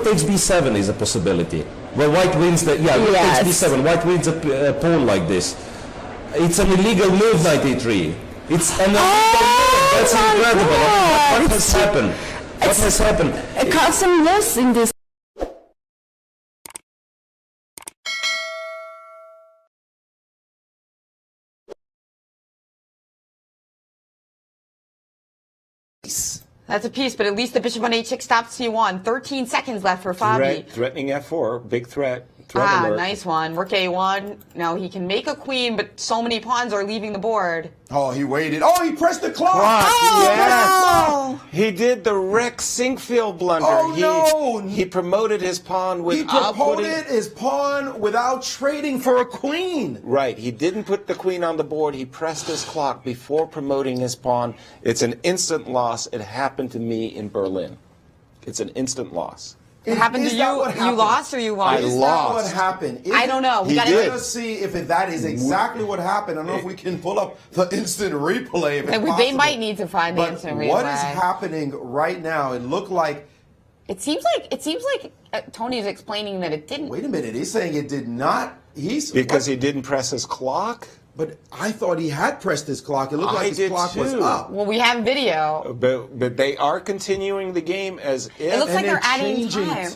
rook takes b7 is a possibility. Where white wins the, yeah, rook takes b7, white wins a pawn like this. It's an illegal move, knight e3. It's an illegal move. That's incredible. What has happened? What has happened? It caused some loss in this. That's a piece, but at least the bishop on h6 stops c1. 13 seconds left for Fabi. Threatening f4, big threat. Ah, nice one. Rook a1. Now he can make a queen, but so many pawns are leaving the board. Oh, he waited. Oh, he pressed the clock. Yes. He did the Rex Sinkfield blunder. Oh, no. He promoted his pawn without He promoted his pawn without trading for a queen. Right. He didn't put the queen on the board. He pressed his clock before promoting his pawn. It's an instant loss. It happened to me in Berlin. It's an instant loss. It happened to you? You lost or you won? I lost. Is that what happened? I don't know. Let us see if that is exactly what happened. I don't know if we can pull up the instant replay. If it's they might need to find the instant replay. What is happening right now? It looked like. It seems like Tony is explaining that it didn't. Wait a minute. He's saying it did not. Because he didn't press his clock? But I thought he had pressed his clock. It looked like his clock was up. Well, we have video. But they are continuing the game as if. It looks like they're adding time.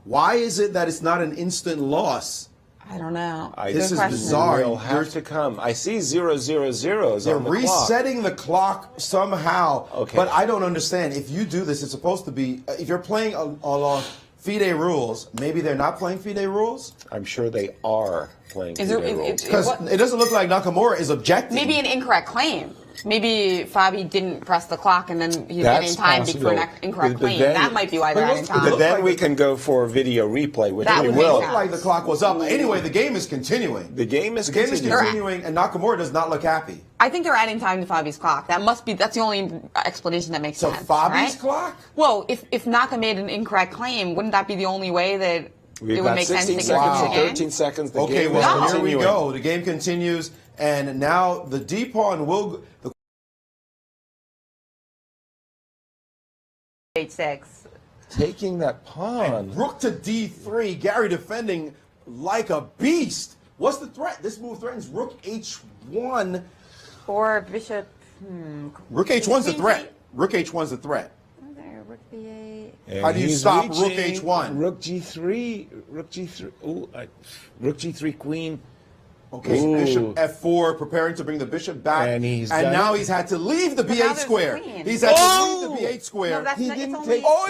Why is it that it's not an instant loss? I don't know. This is bizarre. Will have to come. I see 000s They're on the resetting the clock somehow. Okay. But I don't understand. If you do this, it's supposed to be. If you're playing along FIDE rules, maybe they're not playing FIDE rules. I'm sure they are playing FIDE rules. Because it doesn't look like Nakamura is objecting. Maybe an incorrect claim. Maybe Fabi didn't press the clock and then he's getting time for an incorrect claim. That might be why they're adding time. But then we can go for a video replay, which we will. It looked like the clock was up. Anyway, the game is continuing. The game is continuing, and Nakamura does not look happy. I think they're adding time to Fabi's clock. That's the only explanation that makes sense. So Fabi's right? clock? Well, if Naka made an incorrect claim, wouldn't that be the only way that it would make sense to get 13 seconds. The game is well, continuing. Here we go. The game continues, and now the D pawn will. H6. Taking that pawn. And rook to D3. Gary defending like a beast. What's the threat? This move threatens rook H1. Or bishop. Rook H1's the threat. Rook H1's the threat. Rook B8. How do you stop rook H1? Rook G3. Rook G3. Ooh, rook G3 queen. Okay, Ooh. Bishop F4, preparing to bring the bishop back. And now he's had to leave the B8 square. He's had to leave the B8 square. No, he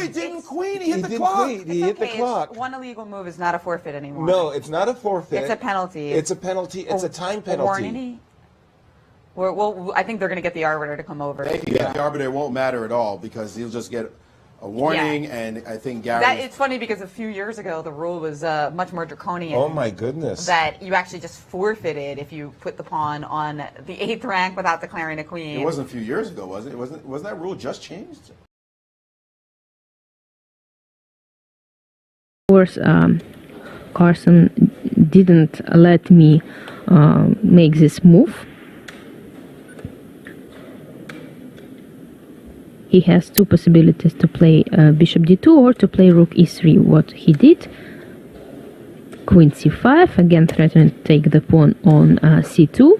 didn't queen. He hit the clock. He hit the clock. One illegal move is not a forfeit anymore. No, it's not a forfeit. It's a penalty. It's a penalty. It's a time penalty. Well, I think they're going to get the arbiter to come over. The arbiter won't matter at all because he'll just get a warning, and I think Gary. It's funny because a few years ago the rule was much more draconian. Oh my goodness! That you actually just forfeited if you put the pawn on the 8th rank without declaring a queen. It wasn't a few years ago, was it? Wasn't that rule just changed? Of course, Carson didn't let me make this move. He has two possibilities to play bishop d2 or to play rook e3. What he did, queen c5, again threatening to take the pawn on c2.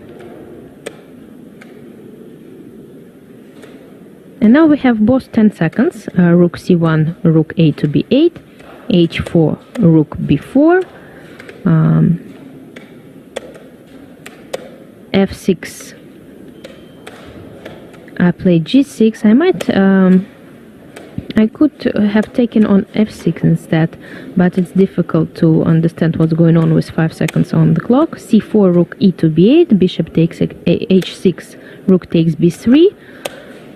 And now we have both 10 seconds, rook c1, rook a to b8, h4, rook b4, f6. I played g6. I could have taken on f6 instead, but it's difficult to understand what's going on with 5 seconds on the clock. c4, rook e to b8, bishop takes h6, rook takes b3,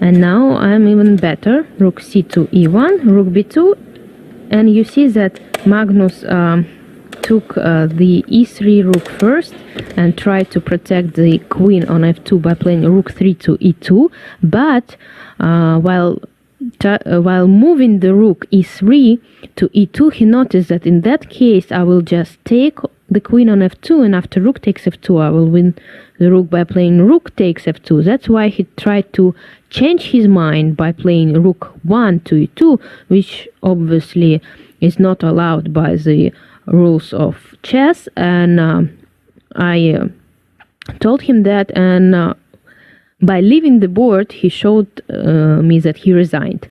and now I'm even better. Rook c2, e1, rook b2, and you see that Magnus took the e3 rook first and tried to protect the queen on f2 by playing rook 3 to e2, but while moving the rook e3 to e2, he noticed that in that case I will just take the queen on f2, and after rook takes f2 I will win the rook by playing rook takes f2. That's why he tried to change his mind by playing rook 1 to e2, which obviously is not allowed by the rules of chess, and I told him that, and by leaving the board he showed me that he resigned.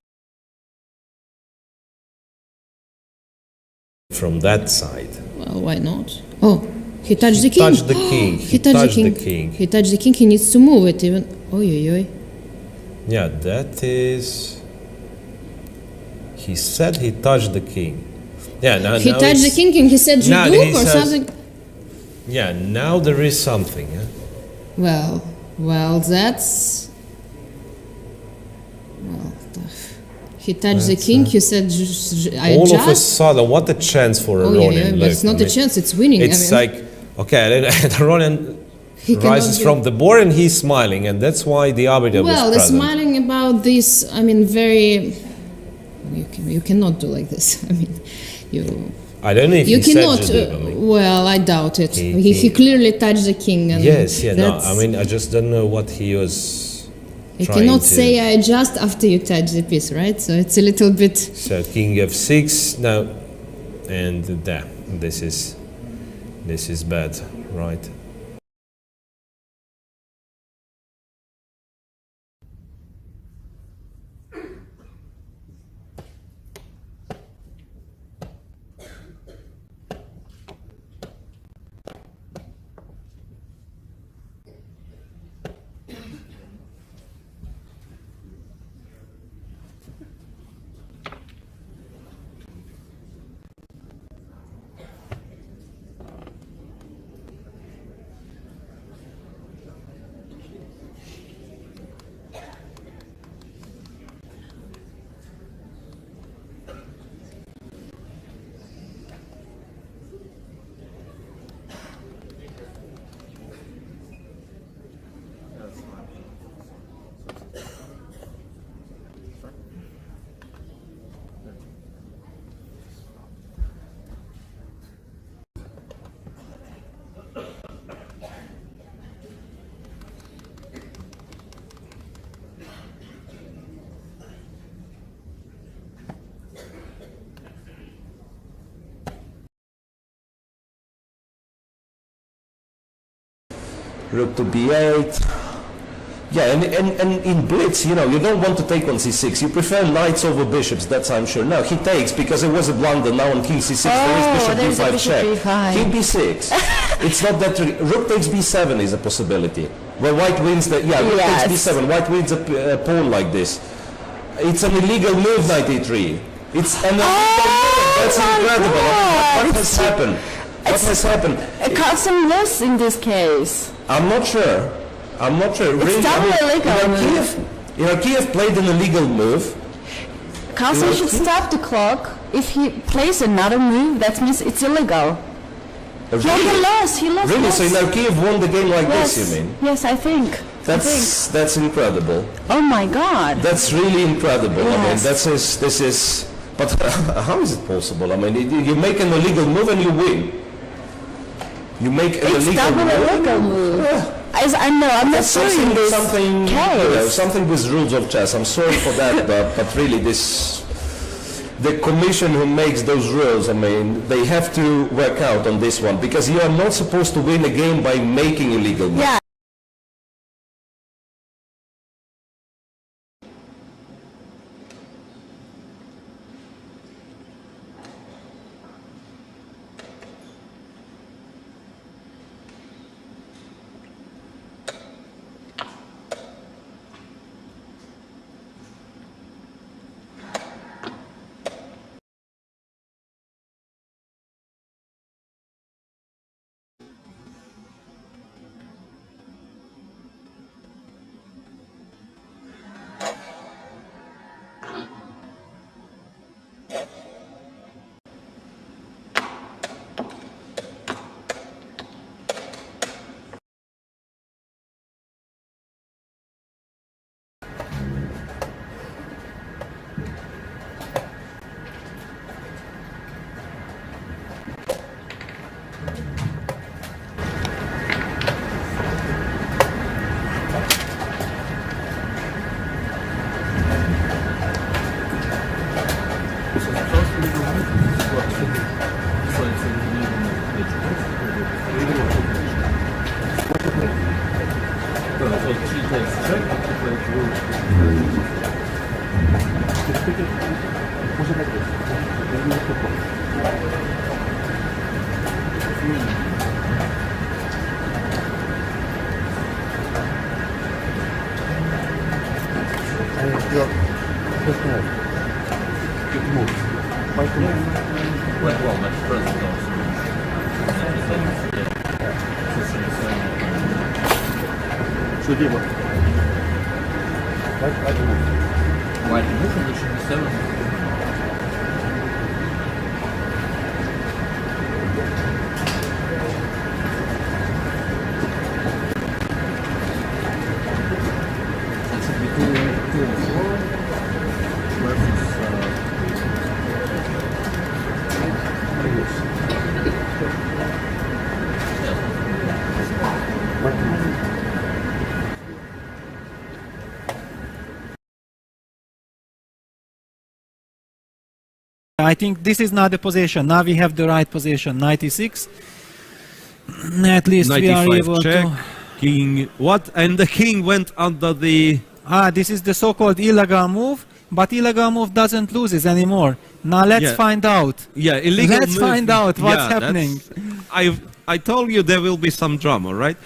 From that side. Well, why not? Oh, he touched the king. Touched the king. He touched the king. He touched the king. He needs to move it even. Oi. Yeah, that is. He said he touched the king. Yeah, he touched the king and he said Judook or something. Yeah, now there is something. Well, that's. Well, he touched the king. He said, "I all just." Of a sudden, what a chance for a Ronin! But it's not a chance; it's winning. It's like, okay, the Ronin rises from the board and he's smiling, and that's why the arbiter was present. Well, smiling about this. I mean, very. You cannot do like this. I mean, you. I don't know if you he cannot. said Well, I doubt it. He clearly touched the king. And yes, yeah, no. I mean, I just don't know what he was. You cannot say I adjust after you touch the piece, right? So it's a little bit. So king f6 now, and there. This is bad, right? Rook to b8. Yeah, and in blitz, you don't want to take on c6. You prefer knights over bishops, that's I'm sure. No, he takes, because it was a blunder. Now on king c6, there is bishop d5 check. King b6. It's not that tricky. Rook takes b7 is a possibility. Where white wins rook takes b7. White wins a pawn like this. It's an illegal move, knight e3. It's an illegal move. That's incredible. What has happened? What has happened? Carlsen lost in this case. I'm not sure. It's Really, double illegal. Kiev played an illegal move. Carlsen should stop the clock. If he plays another move, that means it's illegal. Really? Yeah, he lost. Really? So now Kiev won the game like Yes. this, you mean? Yes, I think. That's incredible. Oh my God. That's really incredible. Yes. I mean, this is. But how is it possible? I mean, you make an illegal move and you win. You make an It's illegal double move. illegal move. Yeah. I know, I'm not sure in this case. Something with rules of chess. I'm sorry for that, but really the commission who makes those rules, I mean, they have to work out on this one, because you are not supposed to win a game by making illegal moves. Yeah. Well, but first also. White move and bishop d7. I think this is not the position. Now we have the right position. 96. At least we are able check. to. King. What? And the king went under the. This is the so-called illegal move. But illegal move doesn't lose it anymore. Now let's find out. Yeah, illegal Let's move. find out what's happening. I told you there will be some drama, right?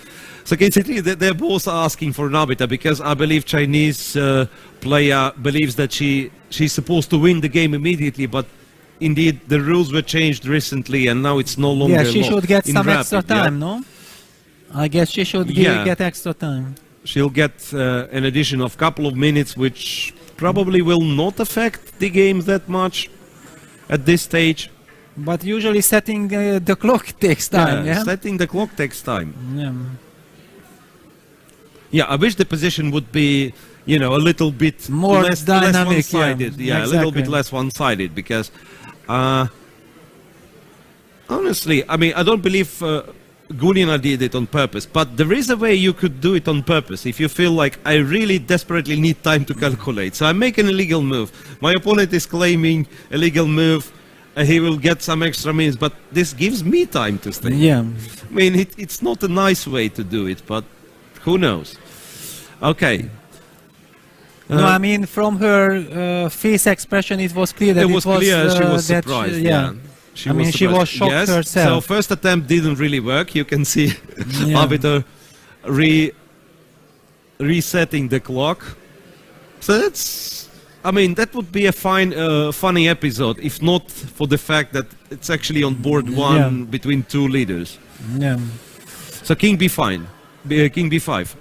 So basically, they're both asking for an arbiter because I believe Chinese player believes that she's supposed to win the game immediately, but indeed the rules were changed recently and now it's no longer. Yeah, she should get some extra time, yeah? no? I guess she should get extra time. She'll get an addition of couple of minutes, which probably will not affect the game that much at this stage. But usually setting the clock takes time, yeah? Setting the clock takes time. Yeah. Yeah, I wish the position would be, you know, a little bit more less dynamic, one-sided. Yeah, exactly. A little bit less one-sided because, honestly, I mean, I don't believe Gulina did it on purpose, but there is a way you could do it on purpose if you feel like I really desperately need time to calculate. So I make an illegal move. My opponent is claiming illegal move. He will get some extra minutes, but this gives me time to think. Yeah. I mean, it's not a nice way to do it, but who knows? Okay. No, I mean, from her face expression, it was clear that it was clear she was that surprised. yeah. She was shocked yes. herself. So first attempt didn't really work. You can see arbiter resetting the clock. So that's, I mean, that would be a fine, funny episode, if not for the fact that it's actually on board one between two leaders. Yeah. So king b5. King b5.